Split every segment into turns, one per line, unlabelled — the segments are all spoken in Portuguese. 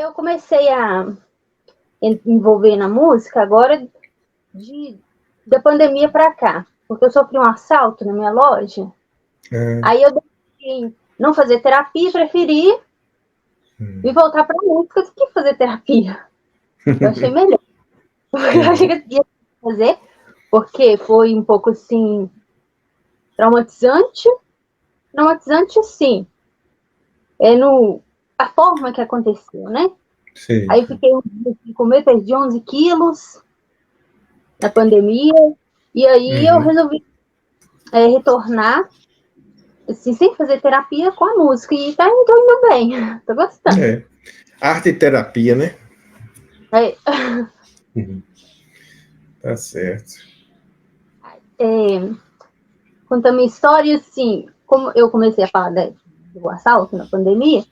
eu comecei a envolver na música agora da pandemia para cá, porque eu sofri um assalto na minha loja. Aí eu decidi não fazer terapia, preferi me voltar para música do que fazer terapia. Eu achei melhor. Eu achei que eu ia fazer, porque foi um pouco assim traumatizante. Traumatizante, sim. A forma que aconteceu, né?
Sim.
Aí eu fiquei sem comer, perdi 11 quilos na pandemia. E aí eu resolvi retornar, assim, sem fazer terapia, com a música. E tá indo bem. Tô gostando.
Arte e terapia, né?
É,
Tá certo.
contando minha história, assim, como eu comecei a falar do assalto na pandemia,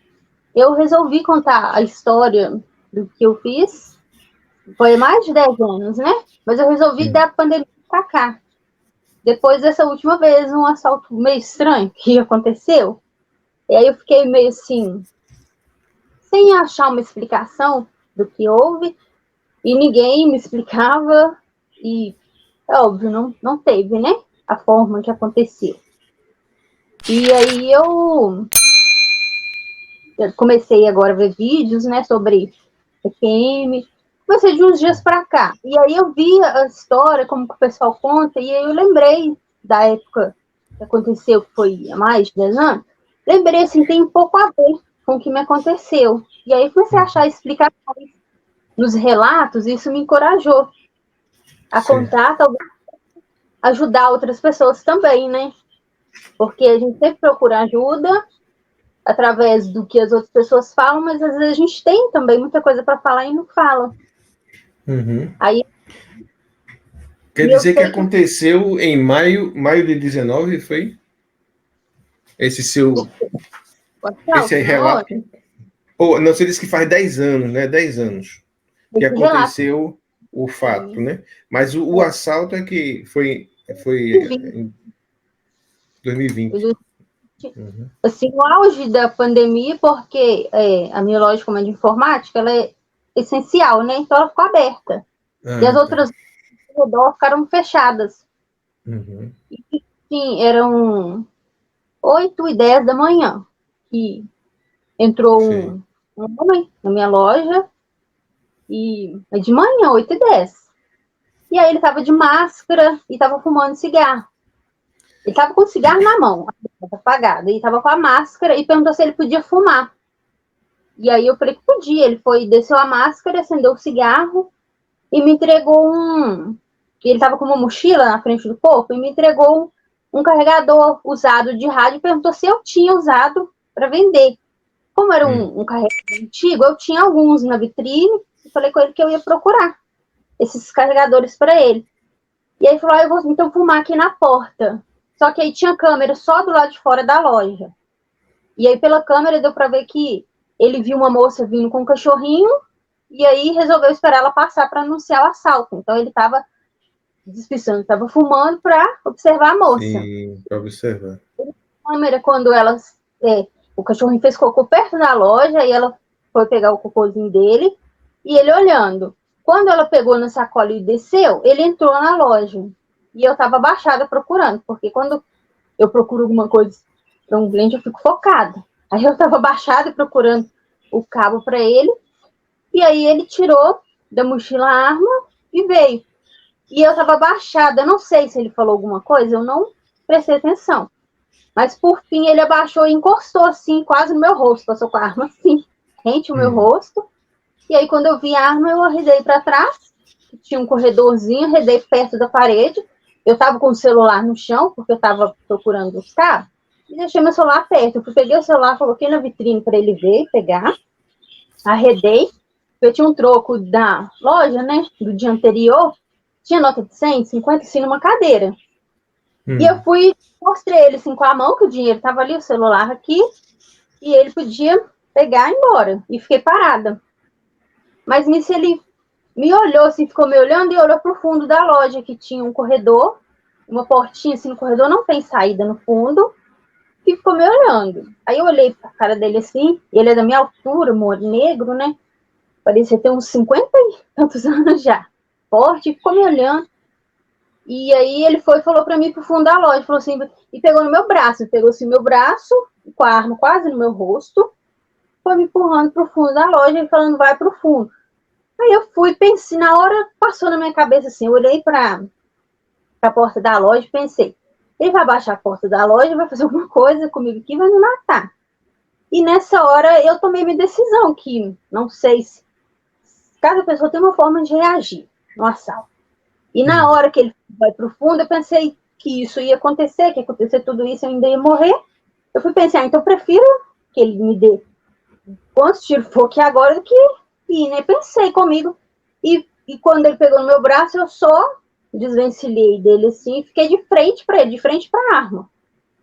eu resolvi contar a história do que eu fiz. Foi mais de 10 anos, né? Mas eu resolvi da pandemia pra cá. Depois dessa última vez, um assalto meio estranho que aconteceu. E aí eu fiquei meio assim, sem achar uma explicação do que houve. E ninguém me explicava. E, é óbvio, não teve, né? A forma que aconteceu. E aí eu comecei agora a ver vídeos, né, sobre TPM. Comecei de uns dias para cá. E aí eu vi a história, como que o pessoal conta, e aí eu lembrei da época que aconteceu, que foi há mais de 10 anos. Lembrei, assim, tem um pouco a ver com o que me aconteceu. E aí comecei a achar explicações nos relatos, e isso me encorajou a contar, talvez ajudar outras pessoas também, né? Porque a gente sempre procura ajuda através do que as outras pessoas falam, mas às vezes a gente tem também muita coisa para falar e não fala. Aí,
Quer dizer que aconteceu em maio de 19, foi? Esse seu... Esse aí relato... Ou, não, você disse que faz 10 anos, né? 10 anos que aconteceu o fato, né? Mas o assalto é que foi em 2020.
Assim, o auge da pandemia, porque a minha loja, como é de informática, ela é essencial, né? Então ela ficou aberta. E as outras ao redor ficaram fechadas. E, sim, eram 8h10 da manhã que entrou um homem na minha loja, e de manhã, 8h10. E aí ele tava de máscara e tava fumando cigarro. Ele tava com o cigarro na mão, apagado, e tava com a máscara e perguntou se ele podia fumar. E aí eu falei que podia. Ele foi, desceu a máscara, acendeu o cigarro e me entregou ele tava com uma mochila na frente do corpo e me entregou um carregador usado de rádio e perguntou se eu tinha usado para vender. Como era um carregador antigo, eu tinha alguns na vitrine e falei com ele que eu ia procurar esses carregadores para ele. E aí falou, eu vou então fumar aqui na porta. Só que aí tinha câmera só do lado de fora da loja. E aí pela câmera deu para ver que ele viu uma moça vindo com um cachorrinho e aí resolveu esperar ela passar para anunciar o assalto. Então ele estava despiçando, estava fumando para observar a moça.
Sim, para observar.
A câmera, quando o cachorrinho fez cocô perto da loja e ela foi pegar o cocôzinho dele e ele olhando. Quando ela pegou na sacola e desceu, ele entrou na loja. E eu estava abaixada procurando, porque quando eu procuro alguma coisa para um cliente, eu fico focada. Aí eu estava abaixada procurando o cabo para ele, e aí ele tirou da mochila a arma e veio. E eu estava abaixada, não sei se ele falou alguma coisa, eu não prestei atenção. Mas por fim ele abaixou e encostou assim, quase no meu rosto, passou com a arma assim, rente o meu rosto. E aí quando eu vi a arma, eu arredei para trás, tinha um corredorzinho, arredei perto da parede. Eu estava com o celular no chão, porque eu estava procurando os cabos, e deixei meu celular perto. Eu peguei o celular, coloquei na vitrine para ele ver, pegar, arredei. Eu tinha um troco da loja, né, do dia anterior, tinha nota de 100, 50, assim, numa cadeira. E eu fui, mostrei ele assim com a mão, que o dinheiro estava ali, o celular aqui, e ele podia pegar e ir embora. E fiquei parada. Mas nisso ele me olhou, assim, ficou me olhando e olhou para o fundo da loja, que tinha um corredor, uma portinha assim no corredor, não tem saída no fundo, e ficou me olhando. Aí eu olhei para a cara dele assim, ele é da minha altura, negro, né? parecia ter uns 50 e tantos anos já, forte, ficou me olhando. E aí ele foi e falou para mim pro fundo da loja, falou assim, e pegou no meu braço, pegou assim meu braço, com a arma quase no meu rosto, foi me empurrando pro fundo da loja e falando, vai pro fundo. Aí eu fui, pensei, na hora passou na minha cabeça assim, eu olhei pra porta da loja e pensei, ele vai baixar a porta da loja, vai fazer alguma coisa comigo aqui, vai me matar. E nessa hora eu tomei minha decisão, que não sei se cada pessoa tem uma forma de reagir no assalto. E na hora que ele vai pro fundo, eu pensei que isso ia acontecer, que ia acontecer tudo isso, eu ainda ia morrer. Eu fui pensar, então eu prefiro que ele me dê quantos tiros for que agora do que ir, né? Pensei comigo. E quando ele pegou no meu braço, eu só desvencilhei dele assim, fiquei de frente para ele, de frente para a arma.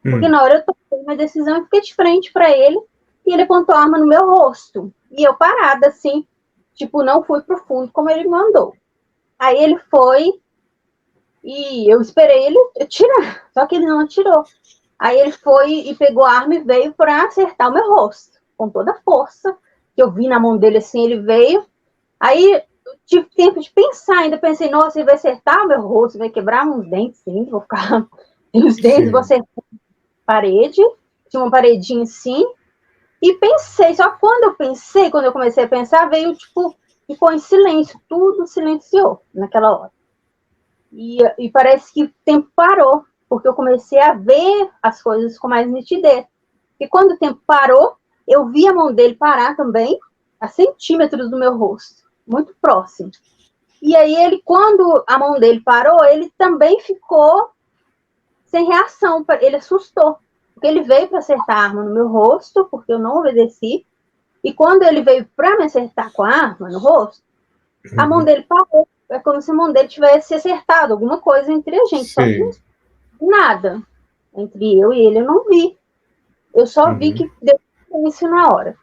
Porque na hora eu tomei uma decisão e fiquei de frente para ele, e ele apontou a arma no meu rosto. E eu parada assim, tipo, não fui pro fundo como ele mandou. Aí ele foi e eu esperei ele atirar, só que ele não atirou. Aí ele foi e pegou a arma e veio para acertar o meu rosto, com toda a força que eu vi na mão dele assim, ele veio. Aí eu tive tempo de pensar, ainda pensei, nossa, ele vai acertar o meu rosto, vai quebrar uns dentes, sim, vou ficar os dentes, vou acertar a parede, tinha uma paredinha assim, e pensei, só quando eu pensei, quando eu comecei a pensar, veio tipo, ficou em silêncio, tudo silenciou naquela hora. E parece que o tempo parou, porque eu comecei a ver as coisas com mais nitidez. E quando o tempo parou, eu vi a mão dele parar também, a centímetros do meu rosto, muito próximo. E aí ele, quando a mão dele parou, ele também ficou sem reação, ele assustou. Porque ele veio para acertar a arma no meu rosto, porque eu não obedeci. E quando ele veio para me acertar com a arma no rosto, a mão dele parou. É como se a mão dele tivesse acertado alguma coisa entre a gente. Sim. Só que nada entre eu e ele, eu não vi. Eu só vi que deu isso na hora.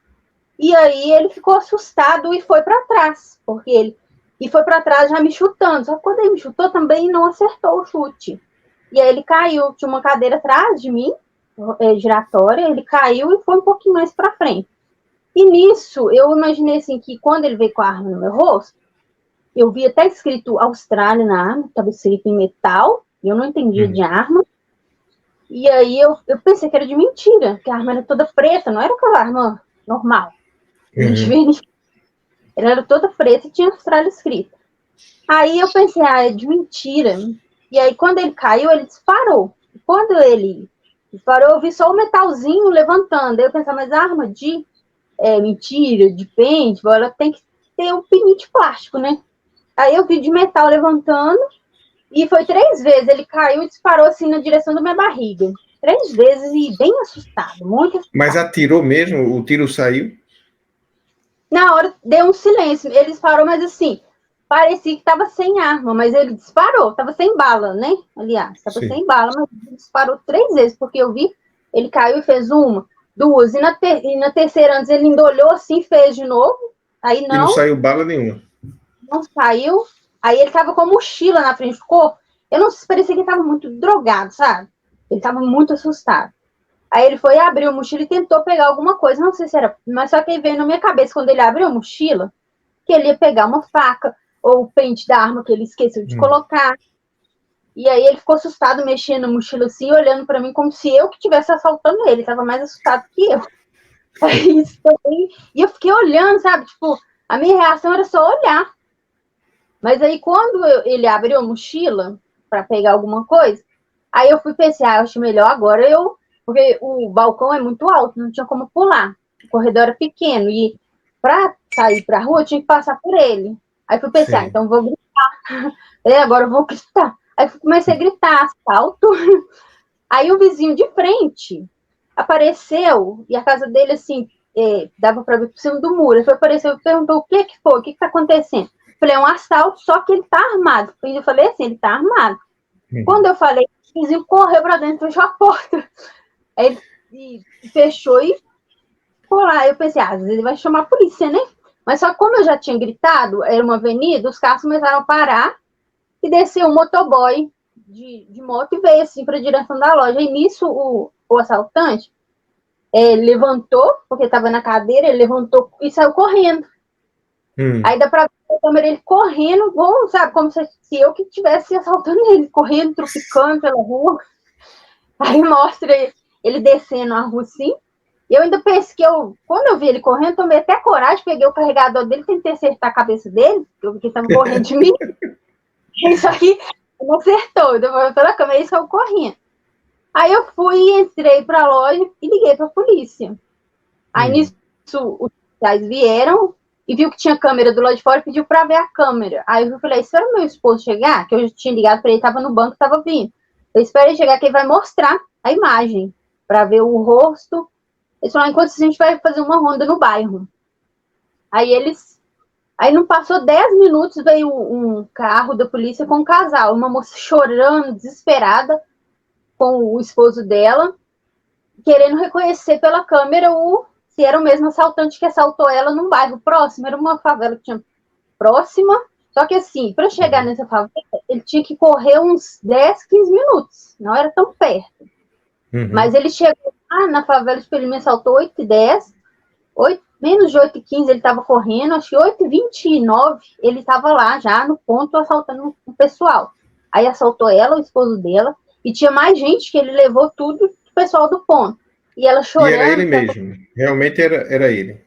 E aí ele ficou assustado e foi para trás, porque ele e foi para trás já me chutando. Só que quando ele me chutou também não acertou o chute. E aí ele caiu, tinha uma cadeira atrás de mim, giratória, ele caiu e foi um pouquinho mais para frente. E nisso eu imaginei assim que quando ele veio com a arma no meu rosto, eu vi até escrito Austrália na arma, estava escrito em metal, e eu não entendia de arma. E aí eu pensei que era de mentira, que a arma era toda preta, não era aquela arma normal. Ela era toda preta e tinha Austrália escrito. Aí eu pensei, é de mentira. E aí quando ele caiu, ele disparou. E quando ele disparou, eu vi só o metalzinho levantando. Aí eu pensei, mas a arma de mentira, de paintball, ela tem que ter um pininho de plástico, né? Aí eu vi de metal levantando, e foi 3 vezes. Ele caiu e disparou assim na direção da minha barriga. 3 vezes e bem assustado, muito assustado.
Mas atirou mesmo? O tiro saiu?
Na hora deu um silêncio. Ele disparou, mas assim, parecia que estava sem arma, mas ele disparou, estava sem bala, né? Aliás, estava sem bala, mas ele disparou 3 vezes, porque eu vi, ele caiu e fez 1, 2, e na terceira, antes ele ainda olhou assim, fez de novo. Aí não.
E não saiu bala nenhuma.
Não saiu. Aí ele tava com a mochila na frente do corpo. Eu não sei, parecia que ele tava muito drogado, sabe? Ele tava muito assustado. Aí ele foi abrir a mochila e tentou pegar alguma coisa. Não sei se era... Mas só que aí veio na minha cabeça, quando ele abriu a mochila, que ele ia pegar uma faca ou o pente da arma que ele esqueceu de colocar. E aí ele ficou assustado, mexendo na mochila assim, olhando pra mim como se eu que estivesse assaltando ele. Ele tava mais assustado que eu. Aí, e eu fiquei olhando, sabe? Tipo, a minha reação era só olhar. Mas aí, quando ele abriu a mochila para pegar alguma coisa, aí eu fui pensar, eu acho melhor agora porque o balcão é muito alto, não tinha como pular. O corredor era pequeno e para sair para a rua eu tinha que passar por ele. Aí fui pensar, então vou gritar. Agora eu vou gritar. Aí comecei a gritar, assalto. Aí o vizinho de frente apareceu e a casa dele, assim, dava para ver por cima do muro. Ele apareceu e perguntou o que foi, o que está acontecendo. Falei, é um assalto, só que ele tá armado. Eu falei assim, ele tá armado. Quando eu falei, o vizinho correu pra dentro, fechou a porta. Aí ele fechou e ficou lá. Eu pensei, às vezes ele vai chamar a polícia, né? Mas só que como eu já tinha gritado, era uma avenida, os carros começaram a parar e desceu um motoboy de moto e veio assim pra direção da loja. E nisso o assaltante levantou, porque estava na cadeira, ele levantou e saiu correndo. Aí dá pra ver a câmera ele correndo, igual, sabe, como se eu que estivesse assaltando ele, correndo, tropicando pela rua. Aí mostra ele descendo a rua assim. Eu ainda pensei que quando eu vi ele correndo, tomei até coragem, peguei o carregador dele, tentei acertar a cabeça dele, porque ele estava correndo de mim. Isso aí não acertou, depois pela câmera e saiu correndo. Aí eu fui, entrei para a loja e liguei para a polícia. Aí nisso os policiais vieram e viu que tinha câmera do lado de fora e pediu para ver a câmera. Aí eu falei, espera o meu esposo chegar, que eu já tinha ligado para ele, estava no banco, estava vindo. Eu espero ele chegar, que ele vai mostrar a imagem, para ver o rosto. Eles falaram, enquanto a gente vai fazer uma ronda no bairro. Aí não passou 10 minutos, veio um carro da polícia com um casal, uma moça chorando, desesperada, com o esposo dela, querendo reconhecer pela câmera se era o mesmo assaltante que assaltou ela num bairro próximo. Era uma favela que tinha próxima, só que assim, para chegar nessa favela, ele tinha que correr uns 10, 15 minutos, não era tão perto. Mas ele chegou lá na favela, tipo, ele me assaltou 8h10, menos de 8h15 ele estava correndo, acho que 8h29 ele estava lá já no ponto assaltando o pessoal. Aí assaltou ela, o esposo dela, e tinha mais gente que ele levou tudo do pessoal do ponto. E ela chorando.
E era ele mesmo, realmente era ele.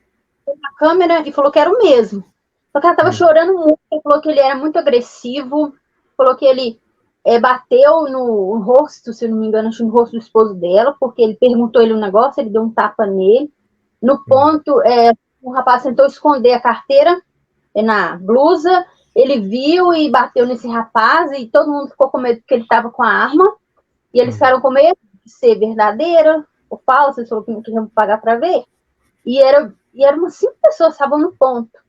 A câmera e falou que era o mesmo. Só que ela estava chorando muito, falou que ele era muito agressivo, falou que ele bateu no rosto, se eu não me engano, acho no rosto do esposo dela, porque ele perguntou ele um negócio, ele deu um tapa nele. No ponto, o rapaz tentou esconder a carteira na blusa, ele viu e bateu nesse rapaz, e todo mundo ficou com medo porque ele estava com a arma, e eles ficaram com medo de ser verdadeira ou falsa, eles falaram que iam pagar para ver, e era umas 5 pessoas que estavam no ponto.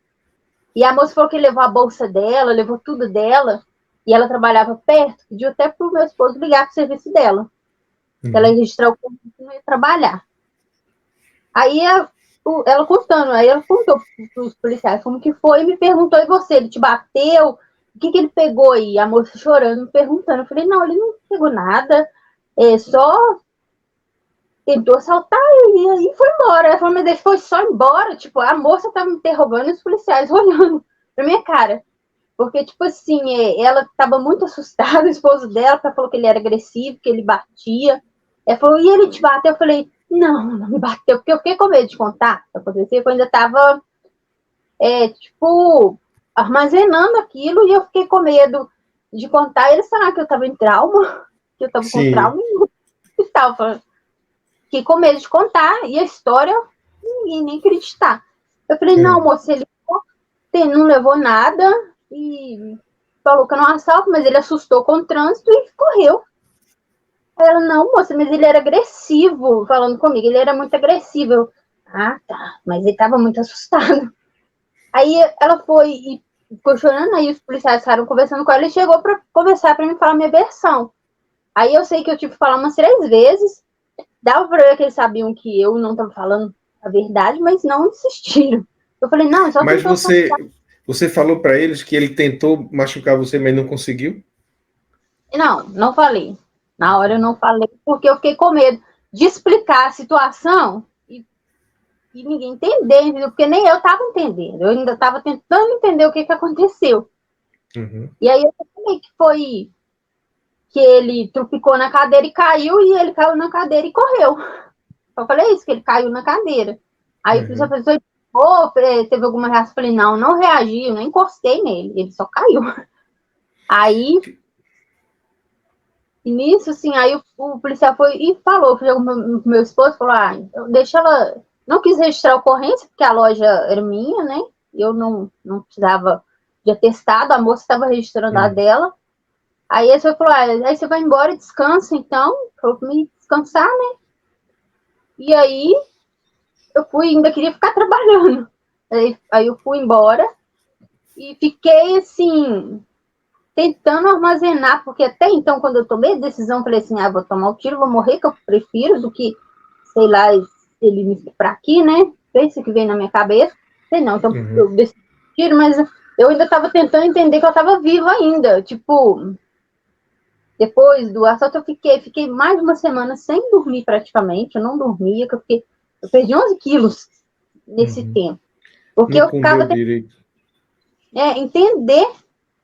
E a moça falou que levou a bolsa dela, levou tudo dela, e ela trabalhava perto, pediu até para o meu esposo ligar para o serviço dela. Ela ia registrar o ponto e não ia trabalhar. Aí ela contou para os policiais como que foi e me perguntou, e você, ele te bateu? O que ele pegou aí? A moça chorando, me perguntando. Eu falei, não, ele não pegou nada, só tentou assaltar e foi embora. Ela falou, mas ele foi só embora? Tipo, a moça estava me interrogando e os policiais olhando pra minha cara. Porque, tipo assim, ela estava muito assustada, o esposo dela falou que ele era agressivo, que ele batia. Ela falou, e ele te bateu? Eu falei, não me bateu, porque eu fiquei com medo de contar. Acontecia que eu ainda estava, tipo, armazenando aquilo, e eu fiquei com medo de contar. Eles falaram que eu estava em trauma, que eu estava com trauma e tal. Fiquei com medo de contar, e a história, ninguém nem acreditar. Eu falei, não, moça, ele não levou nada, e falou que eu não assalto, mas ele assustou com o trânsito e correu. Ela, não, moça, mas ele era agressivo, falando comigo, ele era muito agressivo. Eu, tá, mas ele estava muito assustado. Aí ela foi e ficou chorando, aí os policiais ficaram conversando com ela e chegou para conversar para me falar minha versão. Aí eu sei que eu tive que falar umas 3 vezes, dava para ver que eles sabiam que eu não estava falando a verdade, mas não insistiram. Eu falei, não, só
mas você falou para eles que ele tentou machucar você, mas não conseguiu?
Não falei. Na hora eu não falei, porque eu fiquei com medo de explicar a situação e ninguém entender, porque nem eu estava entendendo. Eu ainda estava tentando entender o que aconteceu. E aí eu falei que foi que ele tropicou na cadeira e caiu, e ele caiu na cadeira e correu. Eu falei isso, que ele caiu na cadeira. Aí a pessoa teve alguma reação? Eu falei, não reagi, eu nem encostei nele, ele só caiu. Aí, e nisso, assim, aí o policial foi e falou, o meu esposo falou, deixa ela, não quis registrar a ocorrência, porque a loja era minha, né, eu não precisava de atestado, a moça estava registrando a dela. Aí ele falou, aí você vai embora e descansa, então, falou pra mim descansar, né, e aí eu fui, ainda queria ficar trabalhando, aí eu fui embora e fiquei, assim, tentando armazenar, porque até então, quando eu tomei a decisão, eu falei assim, vou tomar o tiro, vou morrer, que eu prefiro, do que, sei lá, ele me para aqui, né? Pensa que vem na minha cabeça. Sei não, então eu decidi o tiro, mas eu ainda estava tentando entender que eu estava viva ainda. Tipo, depois do assalto, eu fiquei mais de uma semana sem dormir praticamente, eu não dormia, eu perdi 11 quilos nesse tempo. Porque
não
eu ficava...
direito.
entender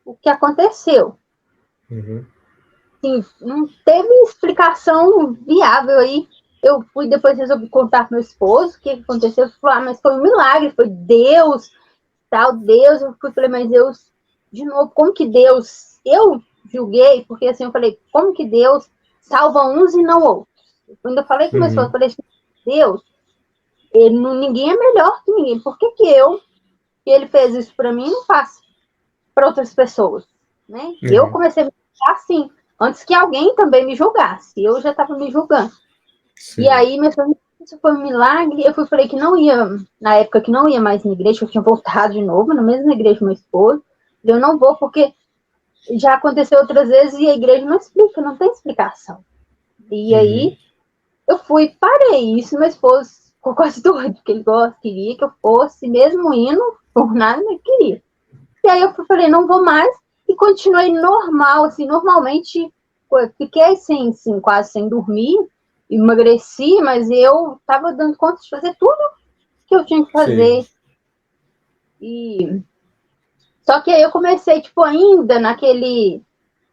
o que aconteceu.
Uhum.
Assim, não teve explicação viável aí. Eu fui depois resolvi contar pro meu esposo o que aconteceu. Ele falou, mas foi um milagre, foi Deus, tal, Deus. Eu falei, mas Deus, de novo, como que Deus... Eu julguei, porque assim, eu falei, como que Deus salva uns e não outros? Eu ainda falei com meu esposo, falei, Deus, ninguém é melhor que ninguém. Por que que ele fez isso para mim e não faz para outras pessoas? Né? Eu comecei a me julgar assim, antes que alguém também me julgasse. Eu já estava me julgando. Sim. E aí, meu esposo, isso foi um milagre. Eu falei que não ia, na época que não ia mais na igreja, eu tinha voltado de novo, na mesma igreja do meu esposo. Eu não vou, porque já aconteceu outras vezes e a igreja não explica, não tem explicação. E aí, eu fui, parei isso, meu esposo ficou quase doido, porque ele queria que eu fosse, mesmo indo, por nada, mas queria. E aí eu falei, não vou mais, e continuei normal, assim, normalmente, fiquei assim, quase sem dormir, emagreci, mas eu estava dando conta de fazer tudo que eu tinha que fazer. E só que aí eu comecei, tipo, ainda naquele...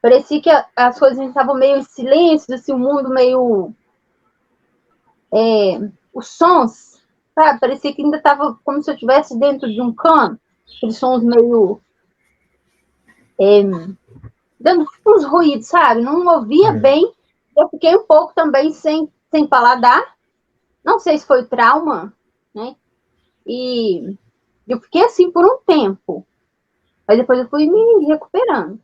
Parecia que as coisas estavam meio em silêncio, assim, o mundo meio... os sons, sabe? Parecia que ainda estava como se eu estivesse dentro de um cano. Aqueles sons meio... dando uns ruídos, sabe? Não ouvia bem. Eu fiquei um pouco também sem paladar. Não sei se foi trauma, né? E eu fiquei assim por um tempo. Mas depois eu fui me recuperando.